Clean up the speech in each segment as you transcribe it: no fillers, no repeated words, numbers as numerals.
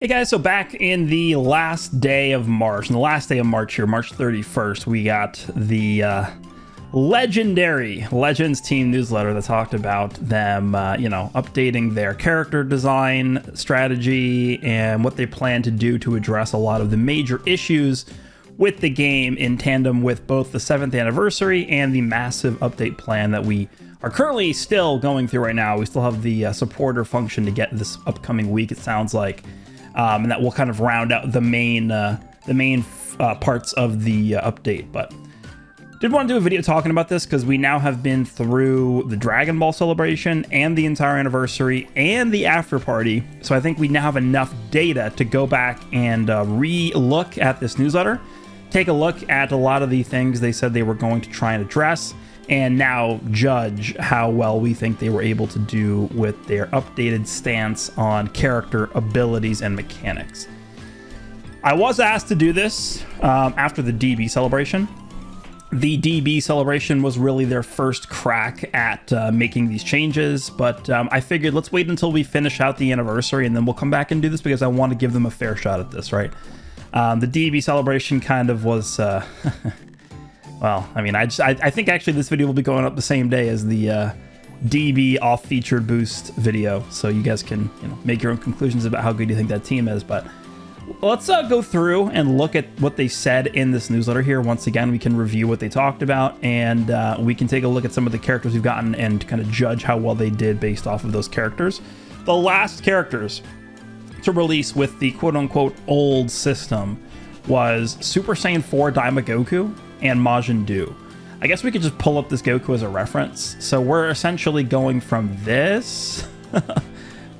Hey guys, so back in the last day of March, March 31st, we got the legendary Legends team newsletter that talked about them, updating their character design strategy and what they plan to do to address a lot of the major issues with the game in tandem with both the 7th anniversary and the massive update plan that we are currently still going through right now. We still have the supporter function to get this upcoming week, it sounds like. And that will kind of round out the main parts of the update. But did want to do a video talking about this because we now have been through the Dragon Ball celebration and the entire anniversary and the after party. So I think we now have enough data to go back and re-look at this newsletter, take a look at a lot of the things they said they were going to try and address, and now judge how well we think they were able to do with their updated stance on character abilities and mechanics. I was asked to do this after the DB celebration. The DB celebration was really their first crack at making these changes, but I figured let's wait until we finish out the anniversary and then we'll come back and do this because I want to give them a fair shot at this, right? The DB celebration kind of was... Well, I mean, I think actually this video will be going up the same day as the DB off featured boost video, so you guys can make your own conclusions about how good you think that team is. But let's go through and look at what they said in this newsletter here. Once again, we can review what they talked about, and we can take a look at some of the characters we've gotten and kind of judge how well they did based off of those characters. The last characters to release with the quote-unquote old system was Super Saiyan 4 Daima Goku and Majin Buu. I guess we could just pull up this Goku as a reference. So we're essentially going from this.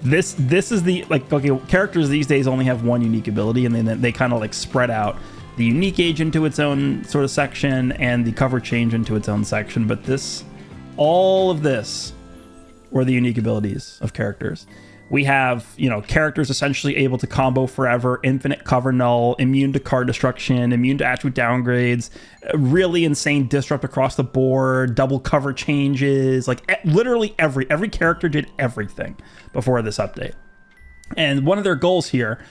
this is the, okay, characters these days only have one unique ability, and then they kind of like spread out the unique age into its own sort of section and the cover change into its own section. But all of this were the unique abilities of characters. We have, characters essentially able to combo forever, infinite cover null, immune to card destruction, immune to attribute downgrades, really insane disrupt across the board, double cover changes, like literally every character did everything before this update. And one of their goals here,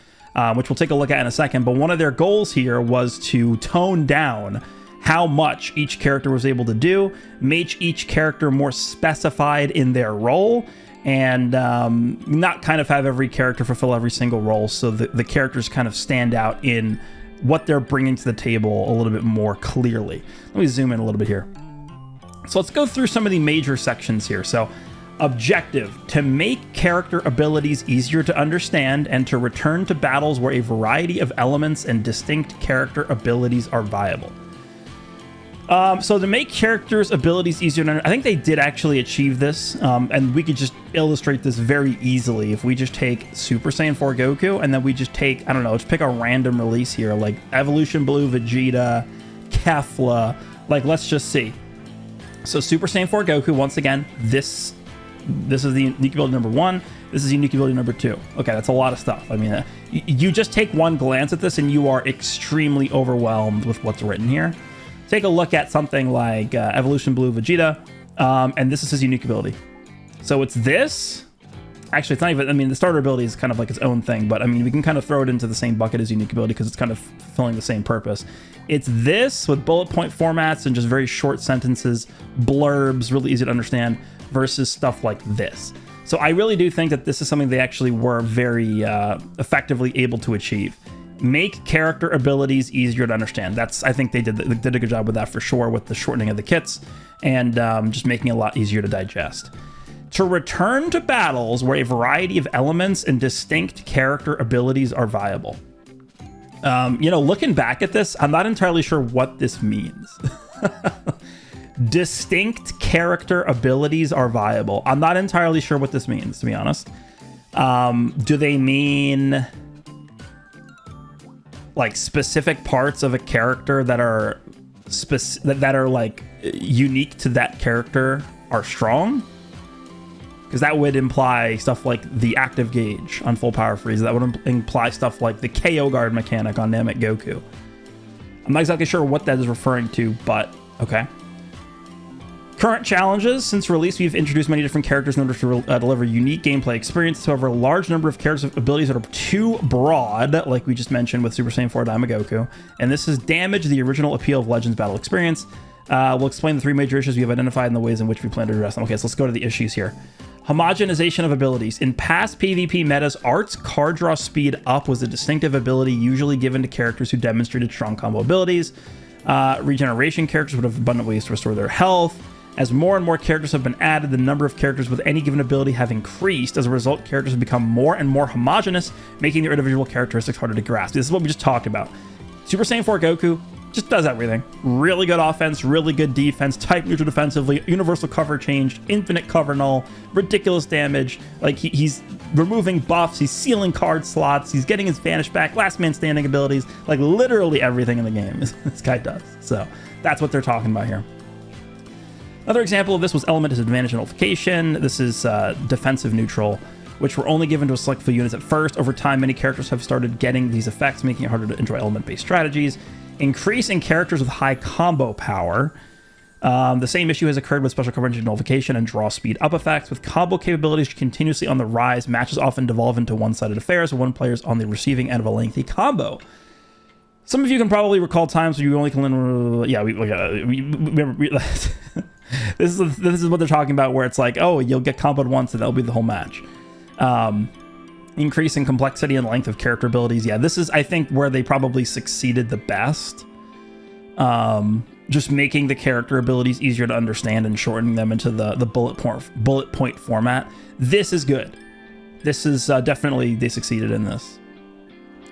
which we'll take a look at in a second, but one of their goals here was to tone down how much each character was able to do, make each character more specified in their role, and not kind of have every character fulfill every single role, so the characters kind of stand out in what they're bringing to the table a little bit more clearly. Let me zoom in a little bit here. So let's go through some of the major sections here. So objective, to make character abilities easier to understand and to return to battles where a variety of elements and distinct character abilities are viable. So to make characters' abilities easier to understand, I think they did actually achieve this, and we could just illustrate this very easily if we just take Super Saiyan 4 Goku, and then we just take, I don't know, let's pick a random release here, like Evolution Blue Vegeta, Kefla, like let's just see. So Super Saiyan 4 Goku, once again, this is the unique ability number 1, this is unique ability number 2. Okay, that's a lot of stuff. I mean, you just take one glance at this and you are extremely overwhelmed with what's written here. Take a look at something like Evolution Blue Vegeta, and this is his unique ability. So it's this. Actually, it's not even, I mean, the starter ability is kind of like its own thing, but I mean, we can kind of throw it into the same bucket as unique ability because it's kind of fulfilling the same purpose. It's this with bullet point formats and just very short sentences, blurbs, really easy to understand, versus stuff like this. So I really do think that this is something they actually were very effectively able to achieve. Make character abilities easier to understand. I think they did a good job with that for sure, with the shortening of the kits and just making it a lot easier to digest. To return to battles where a variety of elements and distinct character abilities are viable. Looking back at this, I'm not entirely sure what this means. Distinct character abilities are viable. I'm not entirely sure what this means, to be honest. Do they mean like specific parts of a character that are like unique to that character are strong? Because that would imply stuff like the active gauge on full power freeze. That would imply stuff like the KO guard mechanic on Namek Goku. I'm not exactly sure what that is referring to, but okay. Current challenges. Since release, we've introduced many different characters in order to deliver unique gameplay experiences. However, a large number of characters with abilities that are too broad, like we just mentioned with Super Saiyan 4 Goku, and this has damaged the original appeal of Legends battle experience. We'll explain the 3 major issues we have identified and the ways in which we plan to address them. Okay, so let's go to the issues here. Homogenization of abilities. In past PvP metas, Art's card draw speed up was a distinctive ability usually given to characters who demonstrated strong combo abilities. Regeneration characters would have abundant ways to restore their health. As more and more characters have been added, the number of characters with any given ability have increased. As a result, characters have become more and more homogenous, making their individual characteristics harder to grasp. This is what we just talked about. Super Saiyan 4 Goku just does everything. Really good offense, really good defense, type neutral defensively, universal cover change, infinite cover null, ridiculous damage. Like he's removing buffs, he's sealing card slots, he's getting his vanish back, last man standing abilities, like literally everything in the game this guy does. So that's what they're talking about here. Another example of this was element disadvantage nullification. This is defensive neutral, which were only given to a select few units at first. Over time, many characters have started getting these effects, making it harder to enjoy element-based strategies. Increasing characters with high combo power. The same issue has occurred with special coverage nullification and draw speed up effects. With combo capabilities continuously on the rise, matches often devolve into one-sided affairs where one player is on the receiving end of a lengthy combo. Some of you can probably recall times where you only can... Yeah, this is what they're talking about, where it's like, oh, you'll get comboed once and that'll be the whole match. Increasing complexity and length of character abilities. Yeah, this is, I think, where they probably succeeded the best. Just making the character abilities easier to understand and shortening them into the bullet point format. This is good. This is definitely, they succeeded in this.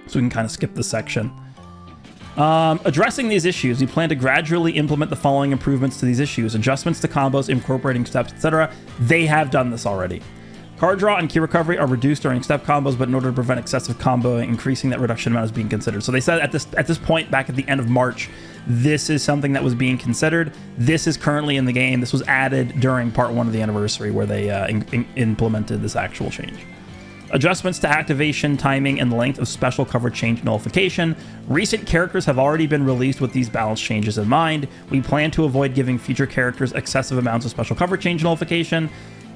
So we can kind of skip this section. Addressing these issues, we plan to gradually implement the following improvements to these issues. Adjustments to combos, incorporating steps, etc. They have done this already. Card draw and key recovery are reduced during step combos, but in order to prevent excessive comboing, increasing that reduction amount is being considered. So they said at this point, back at the end of March, this is something that was being considered. This is currently in the game. This was added during part 1 of the anniversary, where they implemented this actual change. Adjustments to activation, timing, and length of special cover change nullification. Recent characters have already been released with these balance changes in mind. We plan to avoid giving future characters excessive amounts of special cover change nullification.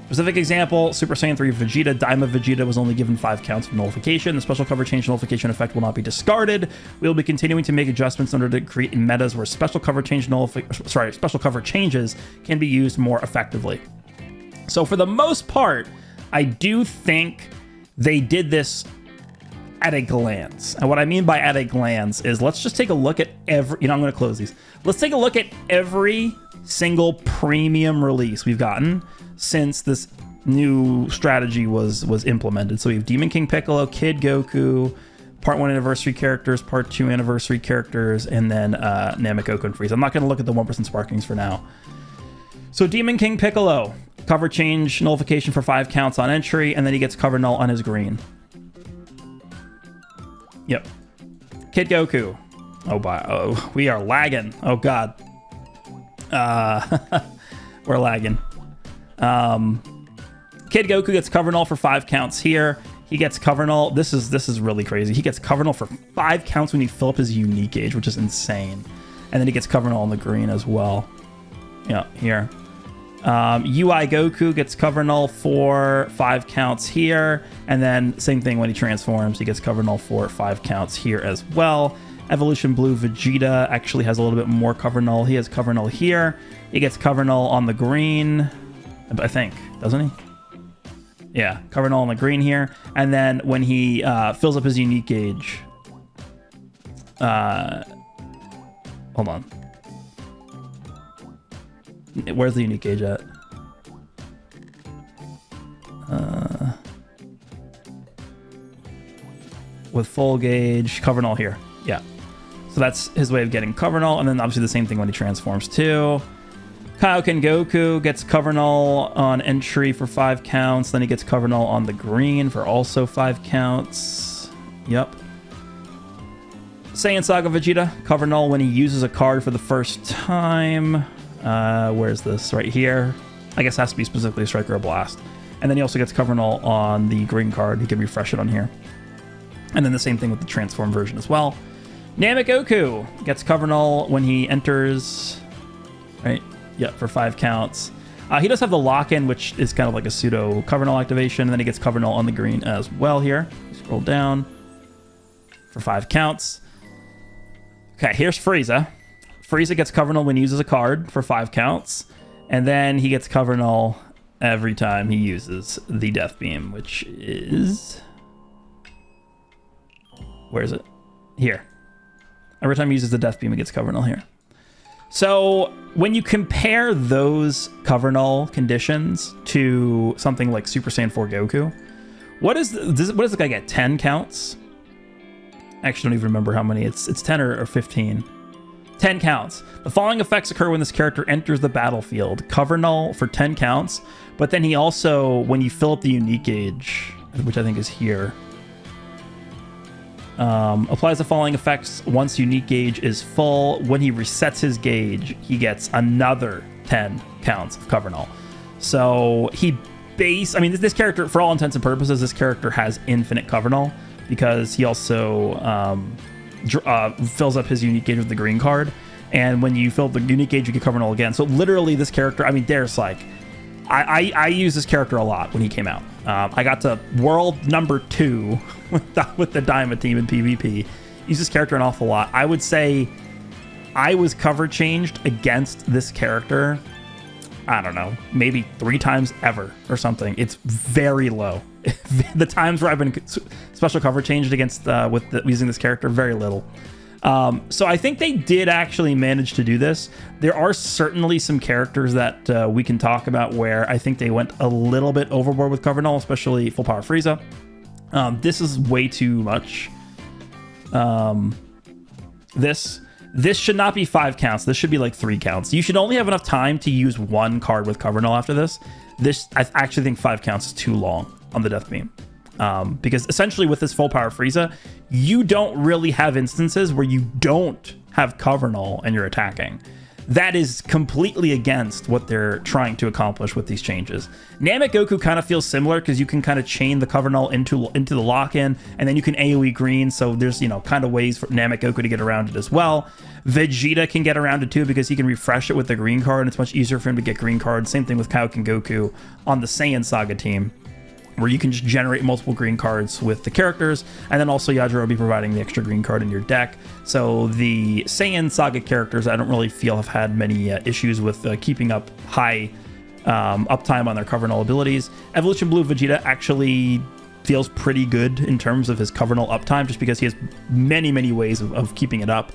Specific example, Super Saiyan 3 Vegeta. Daima Vegeta was only given 5 counts of nullification. The special cover change nullification effect will not be discarded. We will be continuing to make adjustments in order to create metas where special cover changes can be used more effectively. So for the most part, I do think they did this at a glance. And what I mean by at a glance is, let's just take a look at every, I'm going to close these. Let's take a look at every single premium release we've gotten since this new strategy was implemented. So we have Demon King Piccolo, Kid Goku, Part 1 anniversary characters, Part 2 anniversary characters, and then Namek, Goku, and Frieza. I'm not going to look at the 1% sparkings for now. So Demon King Piccolo, cover change nullification for 5 counts on entry, and then he gets cover null on his green. Yep. Kid Goku. Oh, we are lagging. Oh god. We're lagging. Kid Goku gets cover null for 5 counts here. He gets cover null. This is really crazy. He gets cover null for 5 counts when you fill up his unique gauge, which is insane. And then he gets cover null on the green as well. Yeah, here. UI Goku gets cover null for 5 counts here, and then same thing when he transforms, he gets cover null for 5 counts here as well. Evolution Blue Vegeta actually has a little bit more cover null. He has cover null here. He gets cover null on the green, I think, doesn't he? Yeah, cover null on the green here. And then when he fills up his unique gauge, hold on. Where's the unique gauge at? With full gauge, cover null here. Yeah. So that's his way of getting cover null. And then obviously the same thing when he transforms too. Kaioken Goku gets cover null on entry for 5 counts. Then he gets cover null on the green for also 5 counts. Yep. Saiyan Saga Vegeta, cover null when he uses a card for the first time. Where's this? Right here. I guess it has to be specifically a Striker or Blast. And then he also gets cover null on the green card. He can refresh it on here. And then the same thing with the transform version as well. Namek Goku gets cover null when he enters. Right? Yeah, for 5 counts. He does have the lock-in, which is kind of like a pseudo cover null activation, and then he gets cover null on the green as well here. Scroll down for 5 counts. Okay, here's Frieza. Frieza gets cover null when he uses a card for 5 counts, and then he gets cover null every time he uses the Death Beam, which is... Where is it? Here. Every time he uses the Death Beam, he gets cover null here. So when you compare those cover null conditions to something like Super Saiyan 4 Goku, what does the guy get? 10 counts? I actually don't even remember how many. It's 10 or 15. 10 counts. The following effects occur when this character enters the battlefield. Cover null for 10 counts, but then he also, when you fill up the unique gauge, which I think is here, applies the following effects once unique gauge is full. When he resets his gauge, he gets another 10 counts of cover null. So I mean, this character, for all intents and purposes, this character has infinite cover null because he also fills up his unique gauge with the green card. And when you fill up the unique gauge, you get cover null again. So literally this character, I mean, there's like, I use this character a lot when he came out. I got to world number 2 with the Diamond team in PvP. Use this character an awful lot. I would say I was cover changed against this character, I don't know, maybe 3 times ever or something. It's very low. The times where I've been special cover changed against using this character, very little. So I think they did actually manage to do this. There are certainly some characters that we can talk about where I think they went a little bit overboard with cover null, especially full power Frieza. This is way too much. This should not be 5 counts. This should be like 3 counts. You should only have enough time to use 1 card with cover null after this. I actually think 5 counts is too long on the Death Beam. Because essentially with this full power Frieza, you don't really have instances where you don't have cover null and you're attacking. That is completely against what they're trying to accomplish with these changes. Namek Goku kind of feels similar because you can kind of chain the cover null into the lock-in, and then you can AoE green, so there's, kind of ways for Namek Goku to get around it as well. Vegeta can get around it too because he can refresh it with the green card, and it's much easier for him to get green cards. Same thing with Kaioken Goku on the Saiyan Saga team, where you can just generate multiple green cards with the characters, and then also Yajirobe providing the extra green card in your deck. So the Saiyan Saga characters, I don't really feel have had many issues with keeping up high uptime on their cover null abilities. Evolution Blue Vegeta actually feels pretty good in terms of his cover null uptime, just because he has many ways of keeping it up.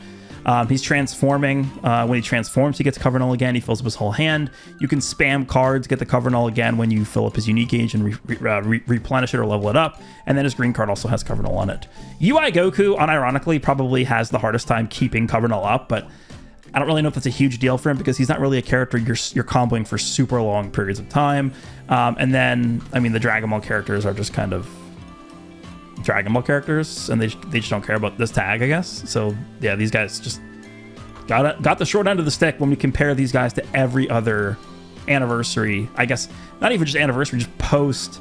He's transforming. When he transforms, he gets cover null again. He fills up his whole hand. You can spam cards, get the cover null again when you fill up his unique gauge and replenish it or level it up. And then his green card also has cover null on it. UI Goku, unironically, probably has the hardest time keeping cover null up, but I don't really know if that's a huge deal for him because he's not really a character you're comboing for super long periods of time. And then, I mean, the Dragon Ball characters are just kind of Dragon Ball characters, and they just don't care about this tag, I guess. So yeah, these guys just got the short end of the stick when we compare these guys to every other anniversary, I guess, not even just anniversary, just post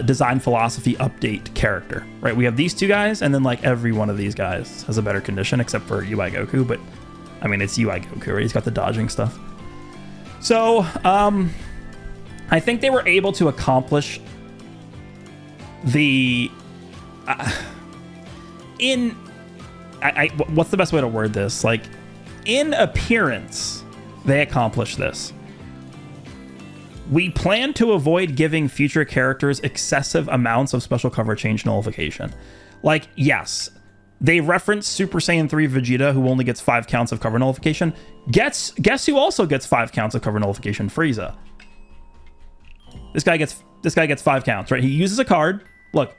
design philosophy update character, right? We have these 2 guys, and then like every one of these guys has a better condition except for UI Goku, but I mean, it's UI Goku, right? He's got the dodging stuff. So I think they were able to accomplish the what's the best way to word this? Like, in appearance, they accomplished this. We plan to avoid giving future characters excessive amounts of special cover change nullification. Like, yes, they reference Super Saiyan 3 Vegeta, who only gets 5 counts of cover nullification. Guess who also gets 5 counts of cover nullification? Frieza. This guy gets 5 counts, right? He uses a card. Look.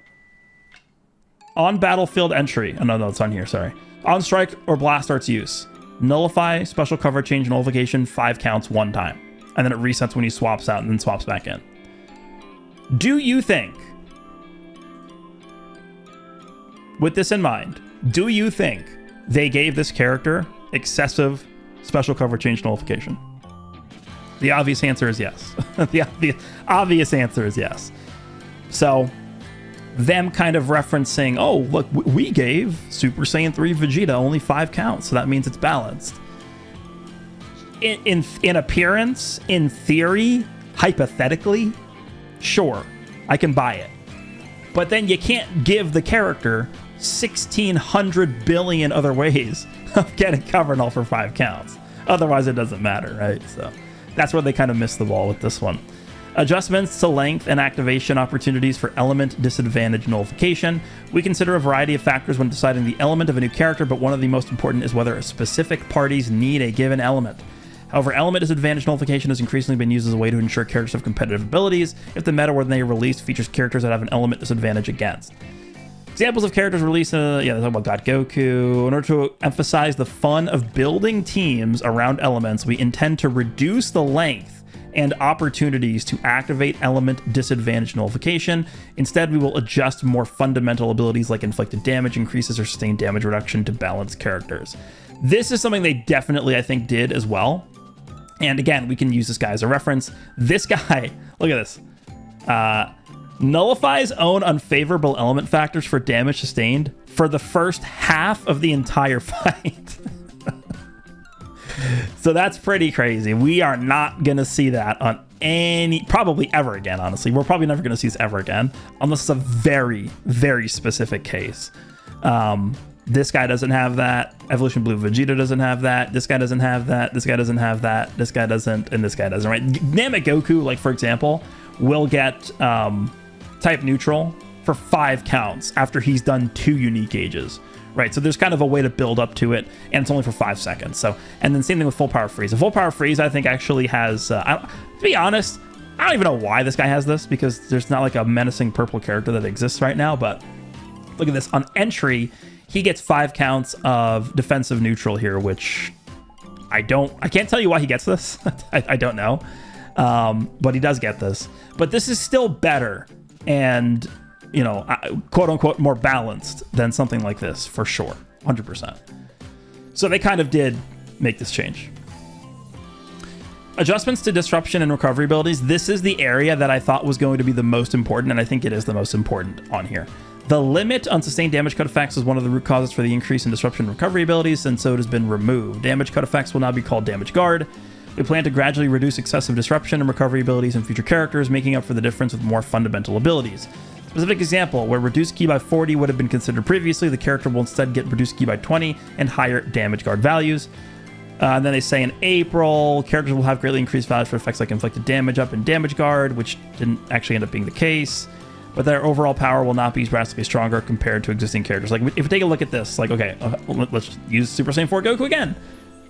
On battlefield entry. Oh, no, it's on here, sorry. On strike or blast arts use. Nullify, special cover change nullification, 5 counts 1 time. And then it resets when he swaps out and then swaps back in. Do you think, with this in mind, do you think they gave this character excessive special cover change nullification? The obvious answer is yes. The obvious answer is yes. So, them kind of referencing, oh, look, we gave Super Saiyan 3 Vegeta only 5 counts, so that means it's balanced. in appearance, in theory, hypothetically, sure, I can buy it. But then you can't give the character 1,600 billion other ways of getting cover null for 5 counts. Otherwise, it doesn't matter, right? So that's where they kind of missed the ball with this one. Adjustments to length and activation opportunities for element disadvantage nullification. We consider a variety of factors when deciding the element of a new character, but one of the most important is whether specific parties need a given element. However, element disadvantage nullification has increasingly been used as a way to ensure characters have competitive abilities if the meta when they are released features characters that have an element disadvantage against. Examples of characters released, they talk about God Goku. In order to emphasize the fun of building teams around elements, we intend to reduce the length and opportunities to activate element disadvantage nullification. Instead, we will adjust more fundamental abilities like inflicted damage increases or sustained damage reduction to balance characters. This is something they definitely, I think, did as well. And again, we can use this guy as a reference. This guy, look at this. Nullifies own unfavorable element factors for damage sustained for the first half of the entire fight. So that's pretty crazy. We are not going to see that on probably ever again, honestly. We're probably never going to see this ever again, unless it's a very, very specific case. This guy doesn't have that. Evolution Blue Vegeta doesn't have that. This guy doesn't have that. This guy doesn't have that. This guy doesn't, and this guy doesn't, right? Namek Goku, like, for example, will get type neutral for 5 counts after he's done 2 unique ages. Right, so there's kind of a way to build up to it, and it's only for 5 seconds. So, and then same thing with Full Power Freeze. The Full Power Freeze, I think, actually has, to be honest, I don't even know why this guy has this, because there's not like a menacing purple character that exists right now, but look at this. On entry, he gets 5 counts of defensive neutral here, which I can't tell you why he gets this. I don't know, but he does get this. But this is still better, and you know, quote unquote, more balanced than something like this for sure. 100%. So they kind of did make this change. Adjustments to disruption and recovery abilities. This is the area that I thought was going to be the most important, and I think it is the most important on here. The limit on sustained damage cut effects is one of the root causes for the increase in disruption and recovery abilities, and so it has been removed. Damage cut effects will now be called damage guard. We plan to gradually reduce excessive disruption and recovery abilities in future characters, making up for the difference with more fundamental abilities. Specific example, where reduced ki by 40 would have been considered previously, the character will instead get reduced ki by 20 and higher damage guard values. And then they say in April, characters will have greatly increased values for effects like inflicted damage up and damage guard, which didn't actually end up being the case. But their overall power will not be drastically stronger compared to existing characters. Like, if we take a look at this, like, okay, let's use Super Saiyan 4 Goku again.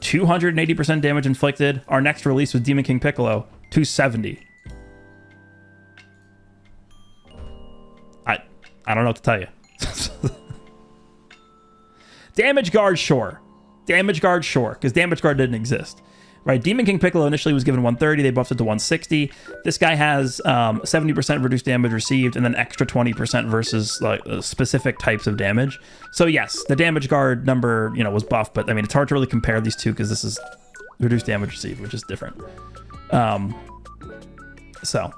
280% damage inflicted. Our next release with Demon King Piccolo, 270. I don't know what to tell you. Damage guard, sure. Damage guard, sure, because damage guard didn't exist. Right, Demon King Piccolo initially was given 130, they buffed it to 160. This guy has 70% reduced damage received and then extra 20% versus like specific types of damage. So yes, the damage guard number, you know, was buffed, but I mean, it's hard to really compare these two because this is reduced damage received, which is different. So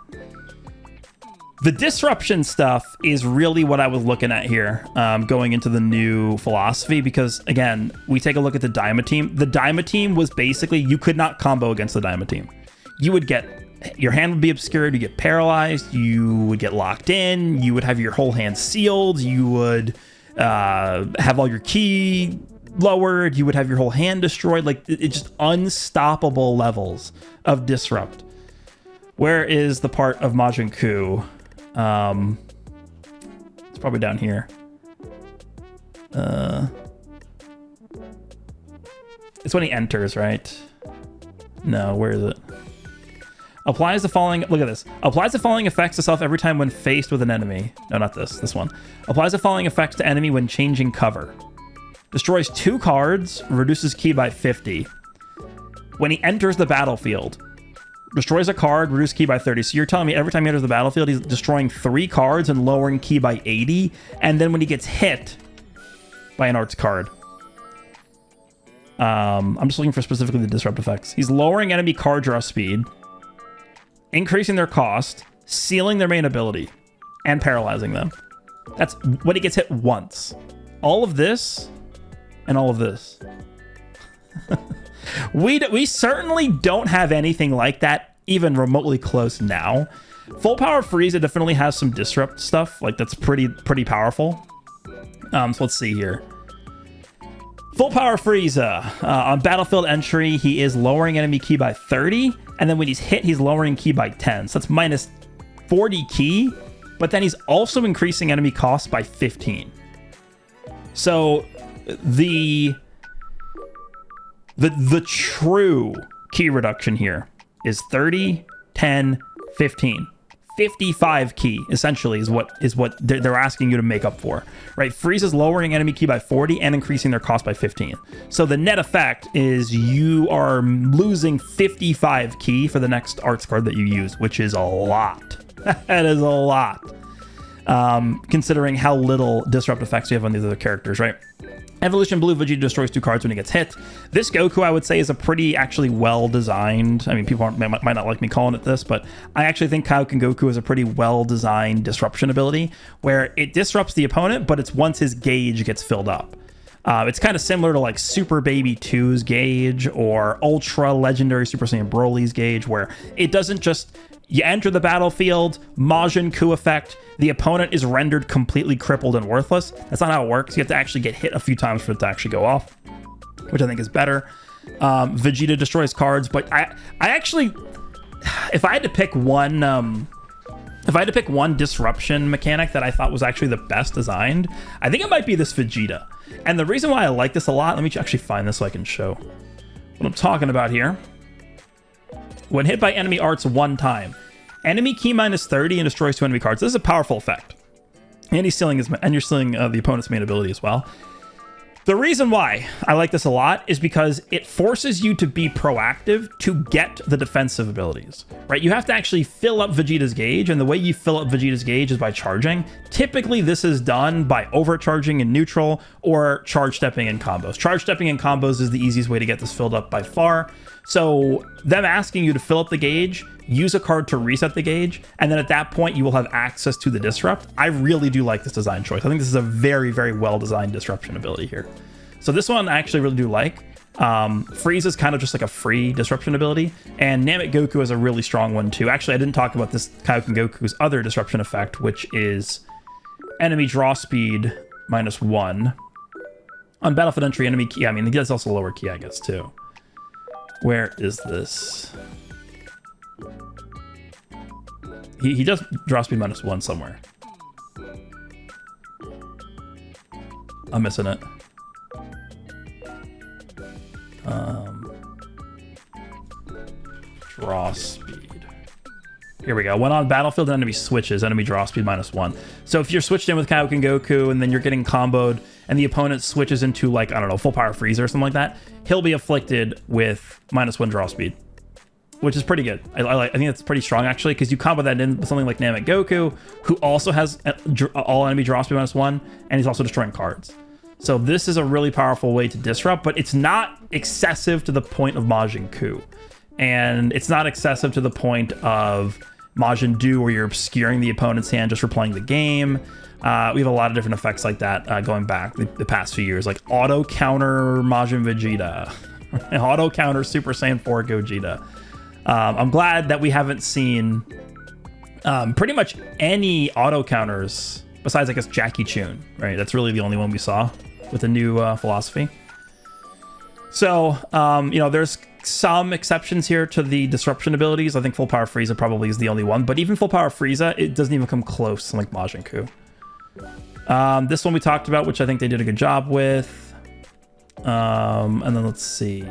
the disruption stuff is really what I was looking at here, going into the new philosophy, because again, we take a look at the Daima team. The Daima team was basically, you could not combo against the Daima team. You would get, your hand would be obscured, you get paralyzed, you would get locked in, you would have your whole hand sealed, you would have all your ki lowered, you would have your whole hand destroyed. Like, it's just unstoppable levels of disrupt. Where is the part of Majin Ku? It's probably down here. It's when he enters, right? No, where is it? Applies the following, look at this. Applies the following effects to self every time when faced with an enemy. No, not this one. Applies the following effects to enemy when changing cover. Destroys 2 cards, reduces ki by 50. When he enters the battlefield, destroys a card, reduce ki by 30. So you're telling me every time he enters the battlefield, he's destroying 3 cards and lowering ki by 80. And then when he gets hit by an arts card, I'm just looking for specifically the disrupt effects. He's lowering enemy card draw speed, increasing their cost, sealing their main ability, and paralyzing them. That's when he gets hit once. All of this and all of this. We certainly don't have anything like that even remotely close now. Full Power Frieza definitely has some disrupt stuff, like that's pretty powerful. So let's see here. Full Power Frieza, on battlefield entry, he is lowering enemy ki by 30, and then when he's hit, he's lowering ki by 10. So that's minus 40 ki, but then he's also increasing enemy cost by 15. So the true ki reduction here is 30, 10, 15. 55 ki essentially is what they're asking you to make up for, right? Frieza's lowering enemy ki by 40 and increasing their cost by 15. So the net effect is you are losing 55 ki for the next arts card that you use, which is a lot. That is a lot, considering how little disrupt effects you have on these other characters, right? Evolution Blue, Vegeta destroys 2 cards when he gets hit. This Goku, I would say, is a pretty actually well-designed... I mean, people might not like me calling it this, but I actually think Kaioken Goku is a pretty well-designed disruption ability, where it disrupts the opponent, but it's once his gauge gets filled up. It's kind of similar to like Super Baby 2's gauge or Ultra Legendary Super Saiyan Broly's gauge, where it doesn't just... You enter the battlefield, Majin Ku effect, the opponent is rendered completely crippled and worthless. That's not how it works. You have to actually get hit a few times for it to actually go off, which I think is better. Vegeta destroys cards, but I actually, if I had to pick one disruption mechanic that I thought was actually the best designed, I think it might be this Vegeta. And the reason why I like this a lot, let me actually find this so I can show what I'm talking about here. When hit by enemy arts 1 time, enemy ki minus 30 and destroys 2 enemy cards. This is a powerful effect. And you're stealing the opponent's main ability as well. The reason why I like this a lot is because it forces you to be proactive to get the defensive abilities, right? You have to actually fill up Vegeta's gauge, and the way you fill up Vegeta's gauge is by charging. Typically, this is done by overcharging in neutral or charge stepping in combos. Charge stepping in combos is the easiest way to get this filled up by far. So them asking you to fill up the gauge, use a card to reset the gauge, and then at that point you will have access to the disrupt. I really do like this design choice. I think this is a very, very well-designed disruption ability here. So this one I actually really do like. Frieza is kind of just like a free disruption ability, and Namek Goku is a really strong one too. Actually, I didn't talk about this Kaioken Goku's other disruption effect, which is enemy draw speed -1. On battlefield entry, enemy ki, I mean, he does also lower ki, I guess, too. Where is this? He does draw speed -1 somewhere. I'm missing it. Draw speed. Here we go. When on battlefield, enemy switches, enemy draw speed -1. So if you're switched in with Kaioken Goku and then you're getting comboed and the opponent switches into, like, I don't know, Full Power Frieza or something like that, he'll be afflicted with -1 draw speed, which is pretty good. I think that's pretty strong, actually, because you combo that in with something like Namek Goku, who also has all enemy draw speed -1, and he's also destroying cards. So this is a really powerful way to disrupt, but it's not excessive to the point of Majin Ku. And it's not excessive to the point of Majin Du, where you're obscuring the opponent's hand just for playing the game. We have a lot of different effects like that going back the past few years, like auto counter Majin Vegeta, auto counter Super Saiyan 4 Gogeta. I'm glad that we haven't seen pretty much any auto counters besides, I guess, Jackie Chun, right? That's really the only one we saw with the new philosophy. So, there's some exceptions here to the disruption abilities. I think Full Power Frieza probably is the only one, but even Full Power Frieza, it doesn't even come close to like Majin Ku. This one we talked about, which I think they did a good job with. And then let's see.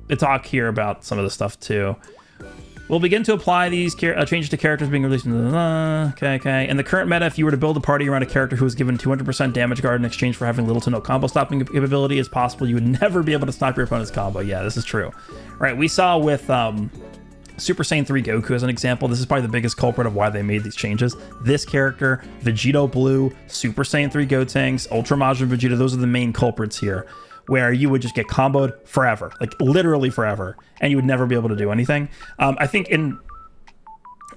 They talk here about some of the stuff too. We'll begin to apply these changes to characters being released. Okay. In the current meta, if you were to build a party around a character who was given 200% damage guard in exchange for having little to no combo stopping capability, it's possible you would never be able to stop your opponent's combo. Yeah, this is true. Right, we saw with Super Saiyan 3 Goku as an example. This is probably the biggest culprit of why they made these changes. This character, Vegito Blue, Super Saiyan 3 Gotenks, Ultra Majin Vegeta, those are the main culprits here, where you would just get comboed forever, like literally forever, and you would never be able to do anything. I think in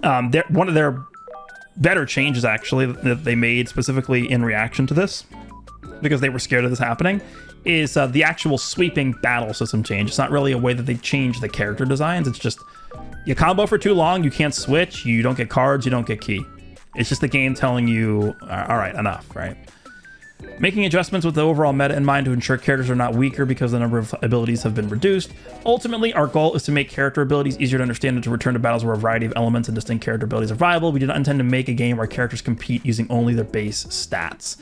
one of their better changes, actually, that they made specifically in reaction to this, because they were scared of this happening, is the actual sweeping battle system change. It's not really a way that they change the character designs. It's just you combo for too long, you can't switch, you don't get cards, you don't get key. It's just the game telling you, all right, enough, right? Making adjustments with the overall meta in mind to ensure characters are not weaker because the number of abilities have been reduced. Ultimately, our goal is to make character abilities easier to understand and to return to battles where a variety of elements and distinct character abilities are viable. We do not intend to make a game where characters compete using only their base stats.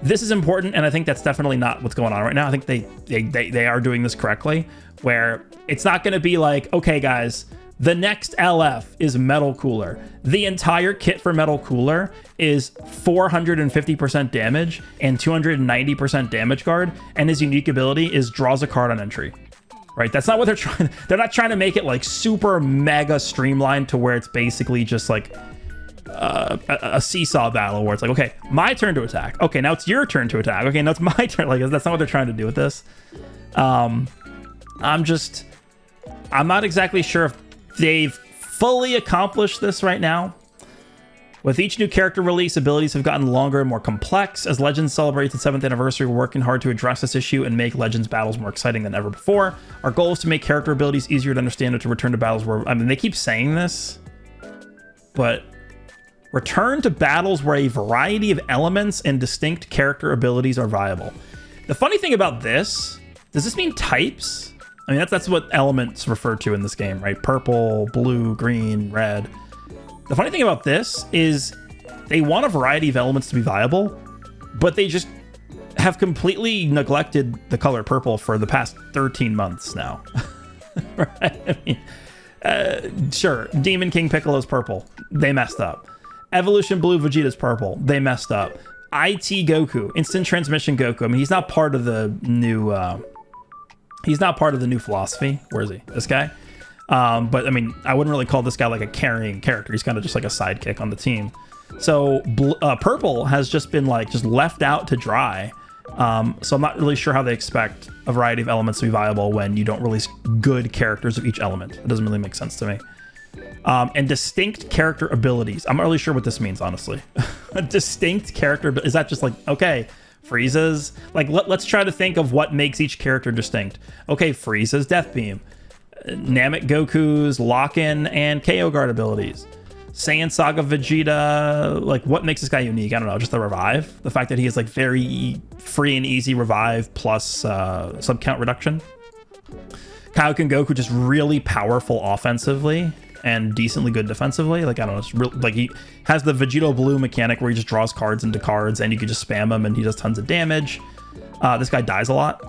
This is important, and I think that's definitely not what's going on right now. I think they are doing this correctly, where it's not going to be like, okay, guys, the next LF is Metal Cooler. The entire kit for Metal Cooler is 450% damage and 290% damage guard, and his unique ability is draws a card on entry. Right? That's not what they're trying. They're not trying to make it like super mega streamlined to where it's basically just like a seesaw battle where it's like, okay, my turn to attack. Okay, now it's your turn to attack. Okay, now it's my turn. Like, that's not what they're trying to do with this. I'm not exactly sure if they've fully accomplished this right now. With each new character release, abilities have gotten longer and more complex. As Legends celebrates its 7th anniversary, we're working hard to address this issue and make Legends battles more exciting than ever before. Our goal is to make character abilities easier to understand and to return to battles where, I mean, they keep saying this, but return to battles where a variety of elements and distinct character abilities are viable. The funny thing about this, does this mean types? I mean, that's what elements refer to in this game, right? Purple, blue, green, red. The funny thing about this is they want a variety of elements to be viable, but they just have completely neglected the color purple for the past 13 months now. Right? I mean, sure, Demon King Piccolo's purple. They messed up. Evolution Blue Vegeta's purple. They messed up. IT Goku, Instant Transmission Goku. I mean, he's not part of the new... He's not part of the new philosophy. Where is he? This guy? But I mean, I wouldn't really call this guy like a carrying character. He's kind of just like a sidekick on the team. So purple has just been like just left out to dry. So I'm not really sure how they expect a variety of elements to be viable when you don't release good characters of each element. It doesn't really make sense to me. And distinct character abilities. I'm not really sure what this means, honestly. A distinct character, is that just like, okay, Frieza's, like, let's try to think of what makes each character distinct. Okay, Frieza's Death Beam, Namek Goku's Lock-In and KO Guard abilities, Saiyan Saga Vegeta, like, what makes this guy unique? I don't know, just the revive, the fact that he is like very free and easy revive plus sub count reduction. Kaioken Goku just really powerful offensively and decently good defensively. Like, I don't know, it's real, like he has the Vegito Blue mechanic where he just draws cards into cards and you can just spam him and he does tons of damage. This guy dies a lot.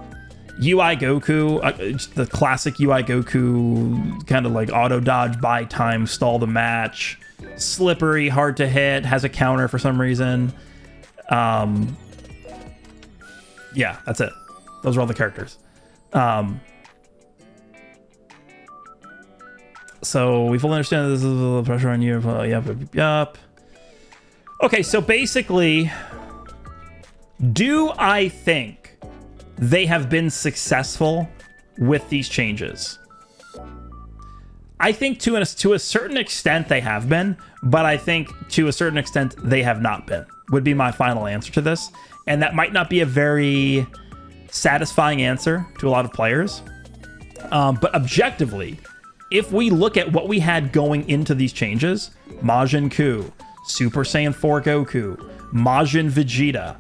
UI Goku, the classic UI Goku, kind of like auto dodge, buy time, stall the match, slippery, hard to hit, has a counter for some reason. Yeah, that's it. Those are all the characters. So we fully understand that this is a little pressure on you. Yup. Okay, so basically, do I think they have been successful with these changes? I think to a certain extent they have been, but I think to a certain extent they have not been, would be my final answer to this. And that might not be a very satisfying answer to a lot of players. But objectively, if we look at what we had going into these changes, Majin Ku, Super Saiyan 4 Goku, Majin Vegeta,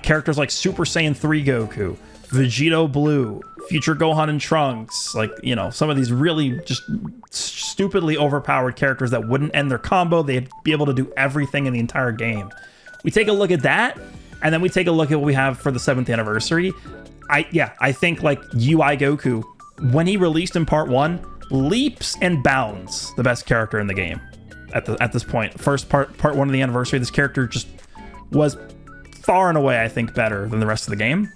characters like Super Saiyan 3 Goku, Vegito Blue, Future Gohan and Trunks, like, you know, some of these really just stupidly overpowered characters that wouldn't end their combo. They'd be able to do everything in the entire game. We take a look at that, and then we take a look at what we have for the 7th anniversary. I think like UI Goku, when he released in part 1, leaps and bounds the best character in the game at this point. First part 1 of the anniversary, this character just was far and away, I think, better than the rest of the game.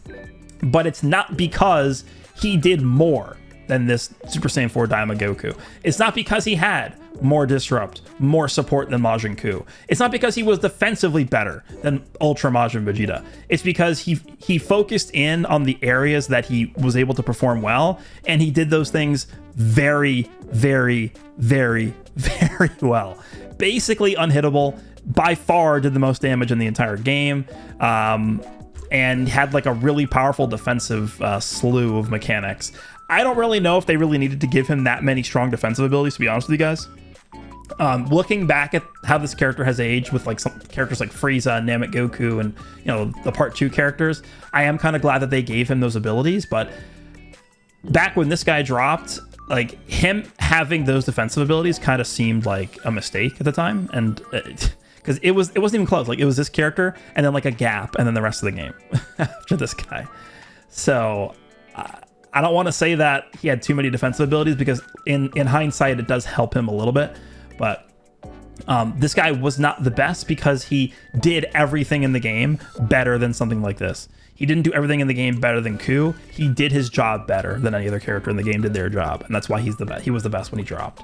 But it's not because he did more than this Super Saiyan 4 Daima Goku. It's not because he had more disrupt, more support than Majin Ku. It's not because he was defensively better than Ultra Majin Vegeta. It's because he focused in on the areas that he was able to perform well, and he did those things very, very, very, very well. Basically unhittable. By far did the most damage in the entire game. and had like a really powerful defensive slew of mechanics. I don't really know if they really needed to give him that many strong defensive abilities, to be honest with you guys. Looking back at how this character has aged with like some characters like Frieza, Namek Goku, and the part 2 characters, I am kind of glad that they gave him those abilities. But back when this guy dropped, like him having those defensive abilities kind of seemed like a mistake at the time, and because it wasn't even close. Like it was this character and then like a gap and then the rest of the game after this guy. So I don't want to say that he had too many defensive abilities, because in hindsight it does help him a little bit. But this guy was not the best because he did everything in the game better than something like this. He didn't do everything in the game better than Ku. He did his job better than any other character in the game did their job, and that's why he's the best. He was the best when he dropped.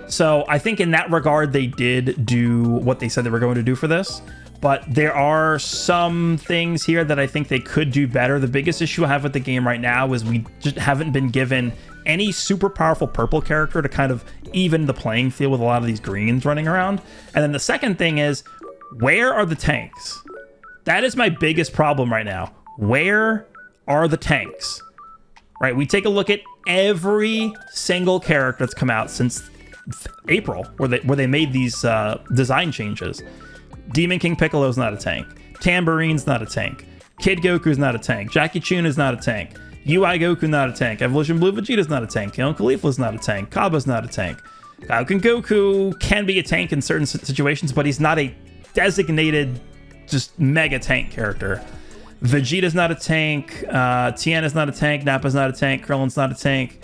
So I think in that regard, they did do what they said they were going to do for this. But there are some things here that I think they could do better. The biggest issue I have with the game right now is we just haven't been given any super powerful purple character to kind of even the playing field with a lot of these greens running around. And then the second thing is, where are the tanks? That is my biggest problem right now. Where are the tanks? Right? We take a look at every single character that's come out since April, where they made these design changes. Demon King Piccolo's not a tank. Tamborine's not a tank. Kid Goku's not a tank. Jackie Chun is not a tank. UI Goku not a tank. Evolution Blue Vegeta's not a tank. Khalifa's not a tank. Kaba's not a tank. Kaioken Goku can be a tank in certain situations, but he's not a designated just mega tank character. Vegeta's not a tank. Tien is not a tank. Nappa's not a tank. Krillin's not a tank.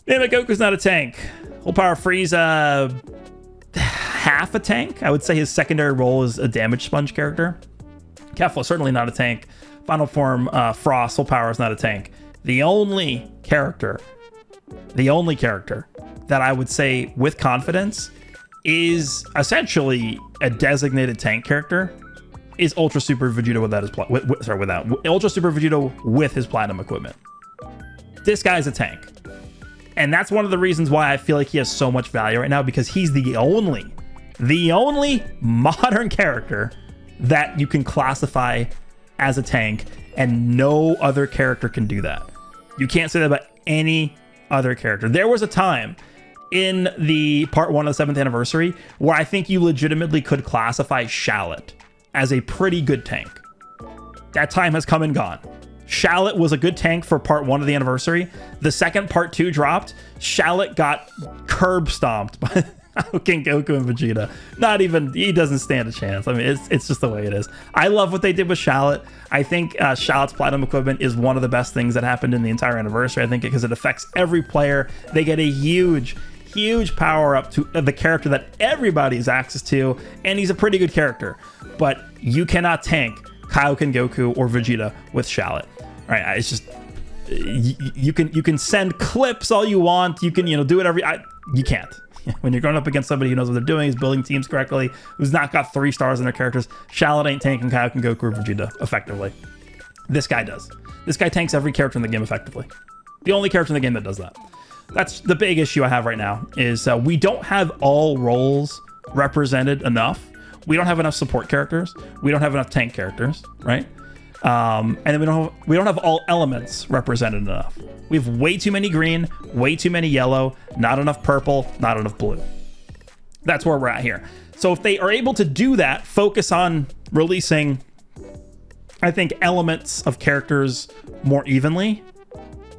Namek Goku's not a tank. Full Power Frieza, half a tank. I would say his secondary role is a damage sponge character. Kefla, certainly not a tank. Final Form Frost, Full Power is not a tank. The only character that I would say with confidence is essentially a designated tank character is Ultra Super Vegeta Ultra Super Vegeta with his platinum equipment. This guy's a tank. And that's one of the reasons why I feel like he has so much value right now, because he's the only modern character that you can classify as a tank, and no other character can do that. You can't say that about any other character. There was a time in the part 1 of the 7th anniversary where I think you legitimately could classify Shallot as a pretty good tank. That time has come and gone. Shallot was a good tank for part 1 of the anniversary. The second part 2 dropped, Shallot got curb stomped by King Goku and Vegeta. Not even, he doesn't stand a chance. I mean, it's just the way it is. I love what they did with Shallot. I think Shallot's platinum equipment is one of the best things that happened in the entire anniversary. I think because it affects every player. They get a huge power up to the character that everybody has access to, and he's a pretty good character. But you cannot tank Kaioken Goku or Vegeta with Shallot. All right, it's just you can send clips all you want. You can do whatever. You can't. When you're going up against somebody who knows what they're doing, is building teams correctly, who's not got 3 stars in their characters, Shallot ain't tanking Kaioken Goku or Vegeta effectively. This guy does. This guy tanks every character in the game effectively. The only character in the game that does that. That's the big issue I have right now, is we don't have all roles represented enough. We don't have enough support characters. We don't have enough tank characters, right? And then we don't have all elements represented enough. We have way too many green, way too many yellow, not enough purple, not enough blue. That's where we're at here. So if they are able to do that, focus on releasing, I think, elements of characters more evenly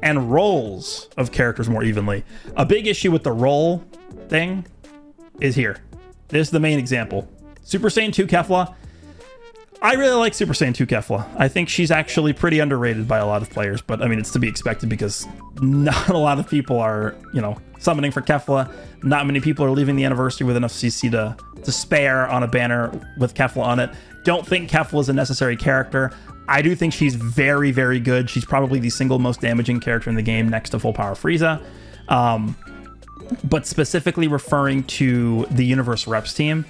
and roles of characters more evenly. A big issue with the role thing is here. This is the main example. Super Saiyan 2 Kefla. I really like Super Saiyan 2 Kefla. I think she's actually pretty underrated by a lot of players, but I mean, it's to be expected because not a lot of people are, summoning for Kefla. Not many people are leaving the anniversary with enough CC to spare on a banner with Kefla on it. Don't think Kefla is a necessary character. I do think she's very, very good. She's probably the single most damaging character in the game next to Full Power Frieza. But specifically referring to the Universe Reps team,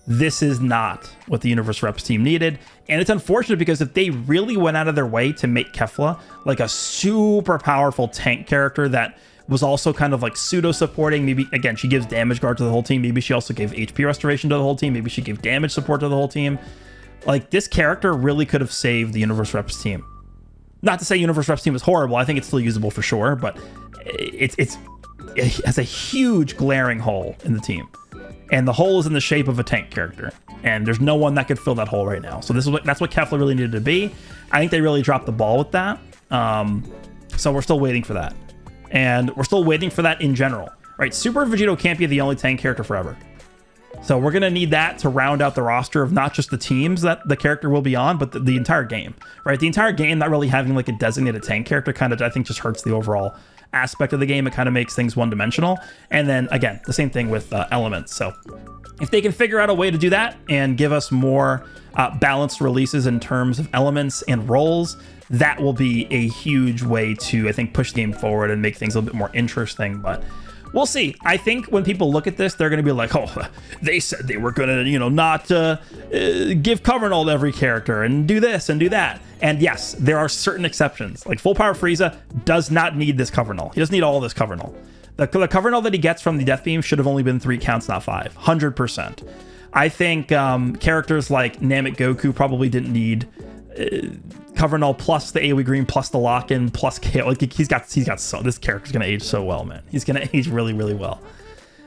this is not what the Universe Reps team needed. And it's unfortunate because if they really went out of their way to make Kefla like a super powerful tank character that was also kind of like pseudo supporting, maybe again, she gives damage guard to the whole team. Maybe she also gave HP restoration to the whole team. Maybe she gave damage support to the whole team. Like, this character really could have saved the Universe Reps team. Not to say Universe Reps team is horrible. I think it's still usable for sure, but it has a huge glaring hole in the team. And the hole is in the shape of a tank character. And there's no one that could fill that hole right now. So that's what Kefla really needed to be. I think they really dropped the ball with that. So we're still waiting for that. And we're still waiting for that in general. Right? Super Vegito can't be the only tank character forever. So we're going to need that to round out the roster of not just the teams that the character will be on, but the entire game, right? The entire game not really having like a designated tank character kind of, I think, just hurts the overall aspect of the game. It kind of makes things one-dimensional. And then, again, the same thing with elements. So if they can figure out a way to do that and give us more balanced releases in terms of elements and roles, that will be a huge way to, I think, push the game forward and make things a little bit more interesting. But we'll see. I think when people look at this, they're going to be like, oh, they said they were going to, not give cover null to every character and do this and do that. And yes, there are certain exceptions. Like Full Power Frieza does not need this cover null. He doesn't need all this cover null. The cover null that he gets from the Death Beam should have only been 3 counts, not 5. 100%. I think characters like Namek Goku probably didn't need cover null plus the AoE green plus the lock-in plus KO. Like he's got so, this character's gonna age so well, man. He's gonna age really, really well.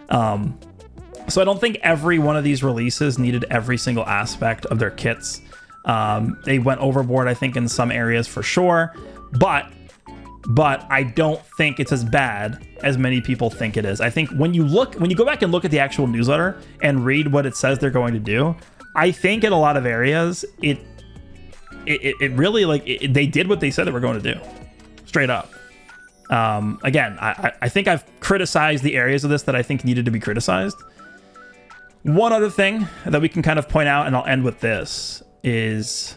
So I don't think every one of these releases needed every single aspect of their kits. They went overboard, I think, in some areas for sure, but I don't think it's as bad as many people think it is. I think when you go back and look at the actual newsletter and read what it says they're going to do, I think in a lot of areas it really, like, they did what they said they were going to do, straight up. Again, I think I've criticized the areas of this that I think needed to be criticized. One other thing that we can kind of point out, and I'll end with this, is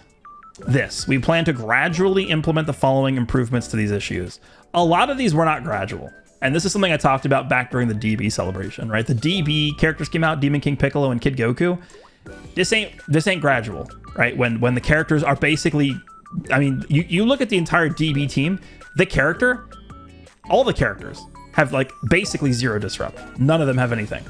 this. We plan to gradually implement the following improvements to these issues. A lot of these were not gradual. And this is something I talked about back during the DB celebration, right? The DB characters came out, Demon King Piccolo and Kid Goku. This ain't gradual, right? When the characters are basically, I mean, you look at the entire DB team, all the characters have like basically 0 disrupt. None of them have anything.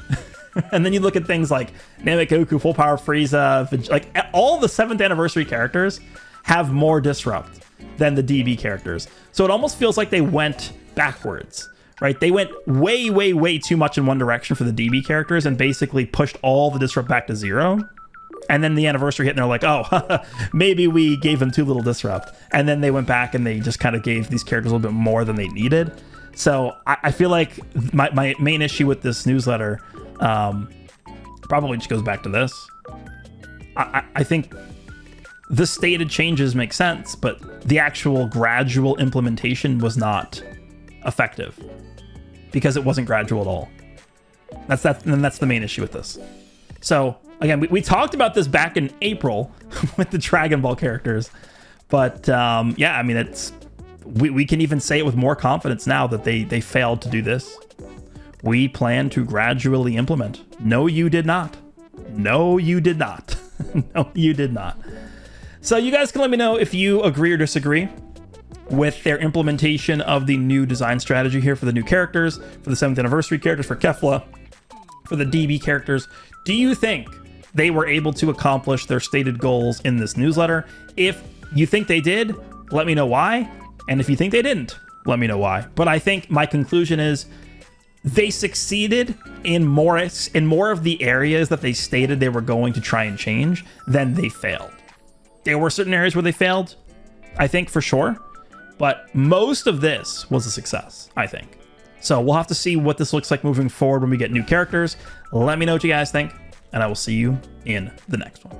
And then you look at things like Namek Goku, Full Power Frieza, like all the 7th anniversary characters have more disrupt than the DB characters. So it almost feels like they went backwards, right? They went way, way, way too much in one direction for the DB characters and basically pushed all the disrupt back to 0. And then the anniversary hit and they're like, oh, maybe we gave them too little disrupt. And then they went back and they just kind of gave these characters a little bit more than they needed. So I feel like my main issue with this newsletter probably just goes back to this. I think the stated changes make sense, but the actual gradual implementation was not effective because it wasn't gradual at all. That's the main issue with this. So again, we talked about this back in April with the Dragon Ball characters, but yeah, I mean, we can even say it with more confidence now that they failed to do this. We plan to gradually implement. No, you did not. No, you did not. No, you did not. So you guys can let me know if you agree or disagree with their implementation of the new design strategy here for the new characters, for the 7th anniversary characters, for Kefla, for the DB characters. Do you think they were able to accomplish their stated goals in this newsletter? If you think they did, let me know why. And if you think they didn't, let me know why. But I think my conclusion is they succeeded in more of the areas that they stated they were going to try and change than they failed. There were certain areas where they failed, I think, for sure. But most of this was a success, I think. So we'll have to see what this looks like moving forward when we get new characters. Let me know what you guys think, and I will see you in the next one.